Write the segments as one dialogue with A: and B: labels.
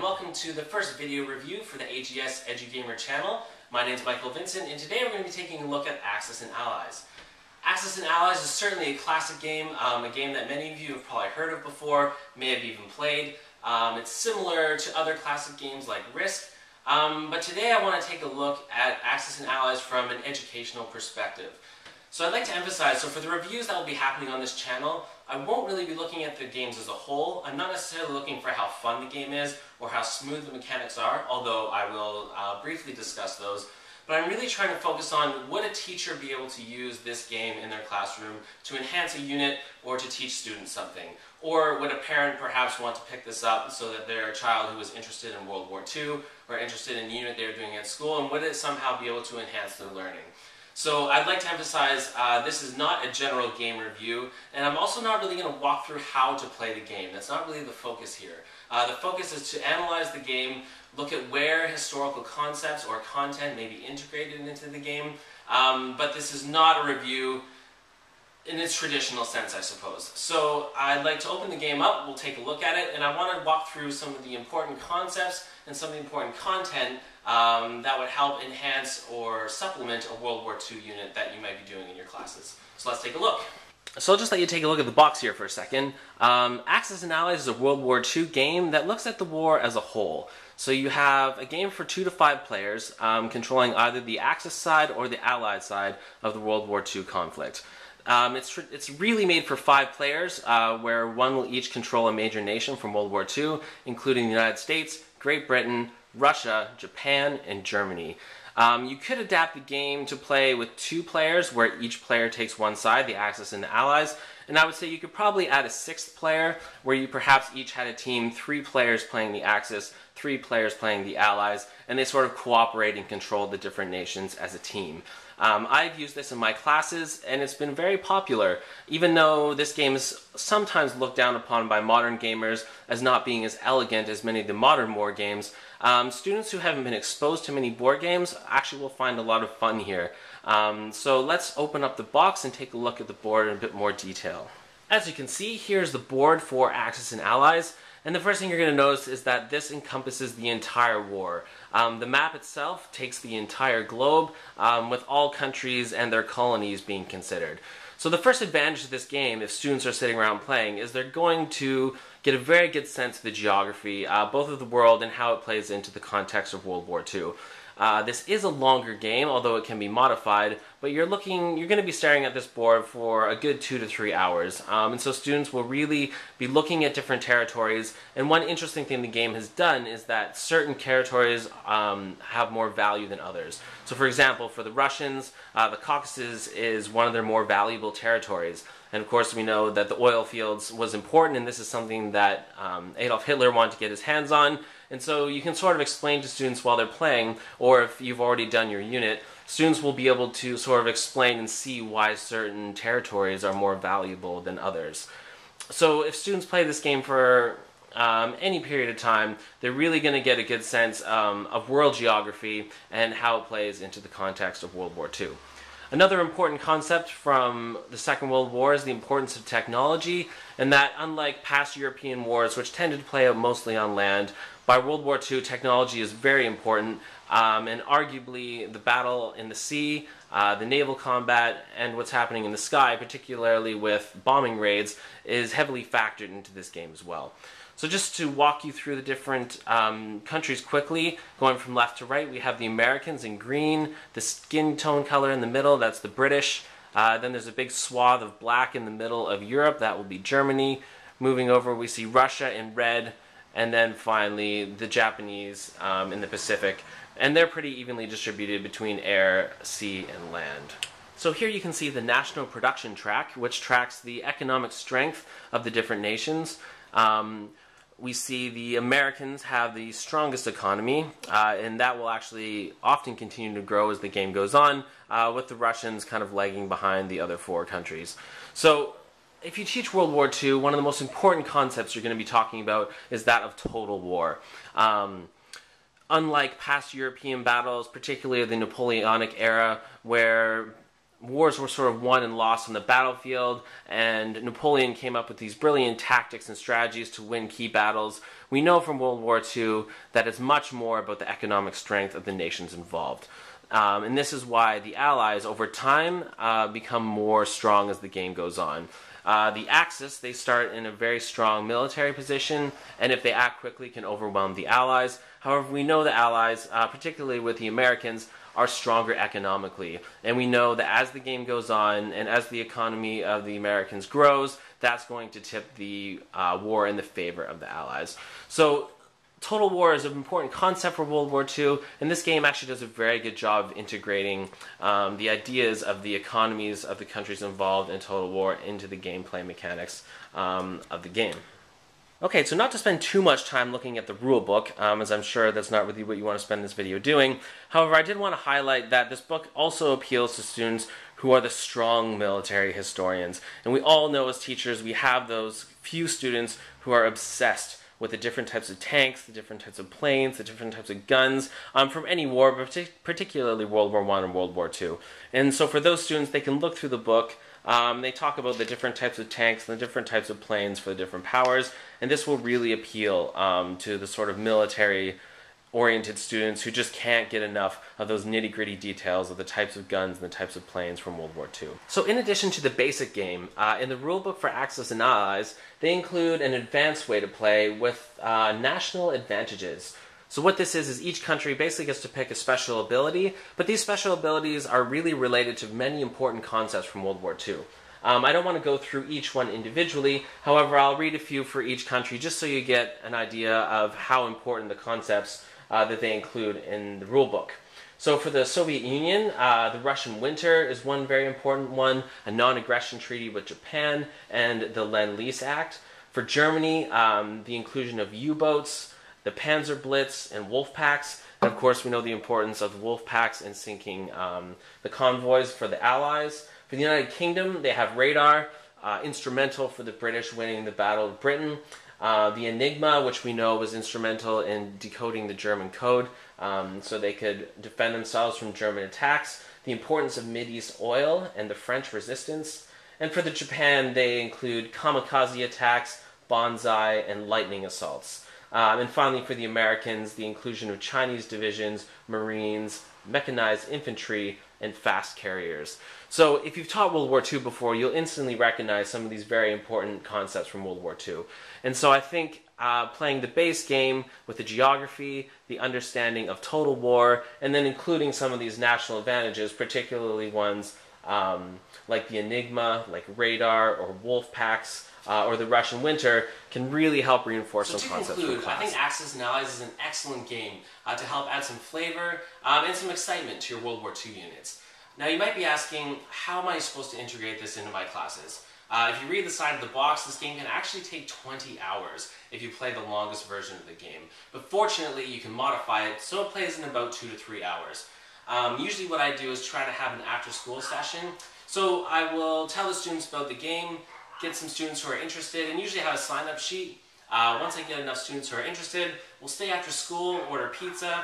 A: welcome to the first video review for the AGSEduGamer channel. My name is Michael Vincent, and today we're going to be taking a look at Axis and Allies. Axis and Allies is certainly a classic game, a game that many of you have probably heard of before, may have even played. It's similar to other classic games like Risk, but today I want to take a look at Axis and Allies from an educational perspective. So I'd like to emphasize, so for the reviews that will be happening on this channel, I won't really be looking at the games as a whole. I'm not necessarily looking for how fun the game is or how smooth the mechanics are, although I will briefly discuss those. But I'm really trying to focus on would a teacher be able to use this game in their classroom to enhance a unit or to teach students something? Or would a parent perhaps want to pick this up so that their child who is interested in World War II or interested in the unit they're doing at school, and would it somehow be able to enhance their learning? So I'd like to emphasize this is not a general game review, and I'm also not really going to walk through how to play the game. That's not really the focus here. The focus is to analyze the game, look at where historical concepts or content may be integrated into the game, but this is not a review in its traditional sense, I suppose. So I'd like to open the game up, we'll take a look at it, and I want to walk through some of the important concepts and some of the important content that would help enhance or supplement a World War II unit that you might be doing in your classes. So let's take a look. So I'll just let you take a look at the box here for a second. Axis and Allies is a World War II game that looks at the war as a whole. So you have a game for 2 to 5 players controlling either the Axis side or the Allied side of the World War II conflict. It's really made for 5 players, where one will each control a major nation from World War II, including the United States, Great Britain, Russia, Japan, and Germany. You could adapt the game to play with 2 players, where each player takes one side, the Axis and the Allies. And I would say you could probably add a 6th player, where you perhaps each had a team, 3 players playing the Axis, 3 players playing the Allies, and they sort of cooperate and control the different nations as a team. I've used this in my classes, and it's been very popular, even though this game is sometimes looked down upon by modern gamers as not being as elegant as many of the modern war games. Students who haven't been exposed to many board games actually will find a lot of fun here. So let's open up the box and take a look at the board in a bit more detail. As you can see, here's the board for Axis and Allies. And the first thing you're going to notice is that this encompasses the entire war. The map itself takes the entire globe, with all countries and their colonies being considered. So the first advantage of this game, if students are sitting around playing, is they're going to get a very good sense of the geography, both of the world and how it plays into the context of World War II. This is a longer game, although it can be modified, but you're going to be staring at this board for a good 2 to 3 hours. And so students will really be looking at different territories, and one interesting thing the game has done is that certain territories have more value than others. So for example, for the Russians, the Caucasus is one of their more valuable territories. And of course we know that the oil fields was important, and this is something that Adolf Hitler wanted to get his hands on. And so you can sort of explain to students while they're playing, or if you've already done your unit, students will be able to sort of explain and see why certain territories are more valuable than others. So if students play this game for any period of time, they're really going to get a good sense of world geography and how it plays into the context of World War II. Another important concept from the Second World War is the importance of technology, and that unlike past European wars, which tended to play out mostly on land, by World War II technology is very important, and arguably the battle in the sea, the naval combat, and what's happening in the sky, particularly with bombing raids, is heavily factored into this game as well. So just to walk you through the different countries quickly, going from left to right, we have the Americans in green, the skin tone color in the middle, that's the British. Then there's a big swath of black in the middle of Europe, that will be Germany. Moving over, we see Russia in red, and then finally the Japanese in the Pacific. And they're pretty evenly distributed between air, sea, and land. So here you can see the national production track, which tracks the economic strength of the different nations. We see the Americans have the strongest economy, and that will actually often continue to grow as the game goes on, with the Russians kind of lagging behind the other 4 countries. So if you teach World War II, one of the most important concepts you're going to be talking about is that of total war. Unlike past European battles, particularly the Napoleonic era, where wars were sort of won and lost on the battlefield, and Napoleon came up with these brilliant tactics and strategies to win key battles. We know from World War II that it's much more about the economic strength of the nations involved. And this is why the Allies, over time, become more strong as the game goes on. The Axis, they start in a very strong military position, and if they act quickly, can overwhelm the Allies. However, we know the Allies, particularly with the Americans, are stronger economically. And we know that as the game goes on, and as the economy of the Americans grows, that's going to tip the war in the favor of the Allies. So, Total War is an important concept for World War II, and this game actually does a very good job of integrating the ideas of the economies of the countries involved in Total War into the gameplay mechanics of the game. Okay, so not to spend too much time looking at the rulebook, as I'm sure that's not really what you want to spend this video doing. However, I did want to highlight that this book also appeals to students who are the strong military historians. And we all know as teachers, we have those few students who are obsessed with the different types of tanks, the different types of planes, the different types of guns from any war, but particularly World War I and World War II. And so for those students, they can look through the book. They talk about the different types of tanks and the different types of planes for the different powers, and this will really appeal to the sort of military-oriented students who just can't get enough of those nitty-gritty details of the types of guns and the types of planes from World War II. So in addition to the basic game, in the rulebook for Axis and Allies, they include an advanced way to play with national advantages. So what this is each country basically gets to pick a special ability, but these special abilities are really related to many important concepts from World War II. I don't want to go through each one individually, however I'll read a few for each country just so you get an idea of how important the concepts that they include in the rulebook. So for the Soviet Union, the Russian Winter is one very important one, a non-aggression treaty with Japan, and the Lend-Lease Act. For Germany, the inclusion of U-boats, the Panzer Blitz, and wolf packs. And of course, we know the importance of the wolf packs in sinking the convoys for the Allies. For the United Kingdom, they have radar, instrumental for the British winning the Battle of Britain. The Enigma, which we know was instrumental in decoding the German code so they could defend themselves from German attacks. The importance of Mideast oil and the French resistance. And for the Japan, they include kamikaze attacks, banzai, and lightning assaults. And finally, for the Americans, the inclusion of Chinese divisions, Marines, mechanized infantry, and fast carriers. So if you've taught World War II before, you'll instantly recognize some of these very important concepts from World War II. And so I think playing the base game with the geography, the understanding of Total War, and then including some of these national advantages, particularly ones like the Enigma, like radar, or wolf packs, or the Russian Winter, can really help reinforce some concepts from class.
B: I think Axis and Allies is an excellent game to help add some flavor and some excitement to your World War II units. Now you might be asking, how am I supposed to integrate this into my classes? If you read the side of the box, this game can actually take 20 hours if you play the longest version of the game. But fortunately, you can modify it so it plays in about 2 to 3 hours. Usually what I do is try to have an after-school session. So I will tell the students about the game, get some students who are interested, and usually have a sign-up sheet. Once I get enough students who are interested, we'll stay after school, order pizza,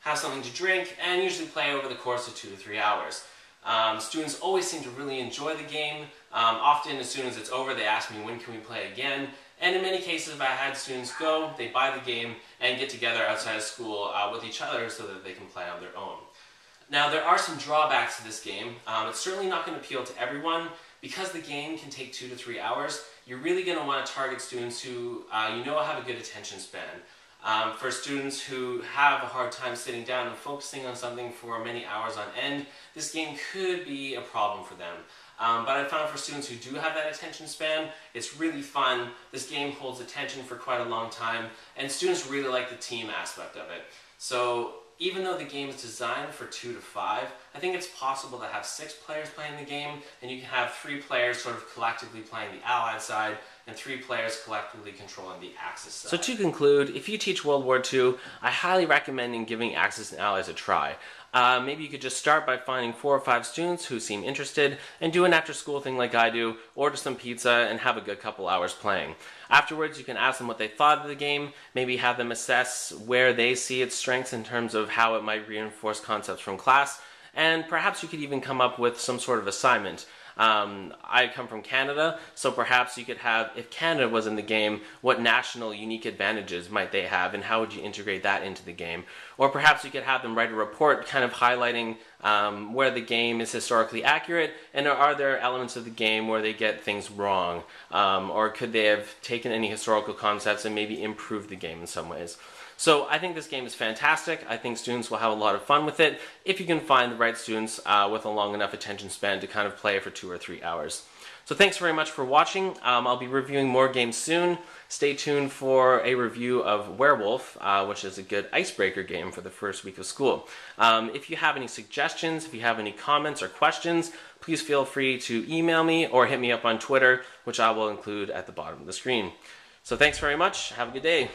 B: have something to drink, and usually play over the course of 2 to 3 hours. Students always seem to really enjoy the game. Often as soon as it's over, they ask me, when can we play again? And in many cases, if I had students go, they buy the game and get together outside of school with each other so that they can play on their own. Now, there are some drawbacks to this game. It's certainly not going to appeal to everyone. Because the game can take 2 to 3 hours, you're really going to want to target students who you know have a good attention span. For students who have a hard time sitting down and focusing on something for many hours on end, this game could be a problem for them. But I found for students who do have that attention span, it's really fun. This game holds attention for quite a long time, and students really like the team aspect of it. So even though the game is designed for 2 to 5, I think it's possible to have 6 players playing the game, and you can have 3 players sort of collectively playing the Allied side, and 3 players collectively controlling the Axis side.
A: So to conclude, if you teach World War II, I highly recommend giving Axis and Allies a try. Maybe you could just start by finding 4 or 5 students who seem interested and do an after-school thing like I do, order some pizza, and have a good couple hours playing. Afterwards, you can ask them what they thought of the game, maybe have them assess where they see its strengths in terms of how it might reinforce concepts from class,
B: and perhaps you could even come up with some sort of assignment. I come from Canada, so perhaps you could have, if Canada was in the game, what national unique advantages might they have, and how would you integrate that into the game? Or perhaps you could have them write a report kind of highlighting where the game is historically accurate, and are there elements of the game where they get things wrong? Or could they have taken any historical concepts and maybe improved the game in some ways? So I think this game is fantastic. I think students will have a lot of fun with it if you can find the right students with a long enough attention span to kind of play for 2 or 3 hours. So thanks very much for watching. I'll be reviewing more games soon. Stay tuned for a review of Werewolf, which is a good icebreaker game for the first week of school. If you have any suggestions, if you have any comments or questions, please feel free to email me or hit me up on Twitter, which I will include at the bottom of the screen. So thanks very much. Have a good day.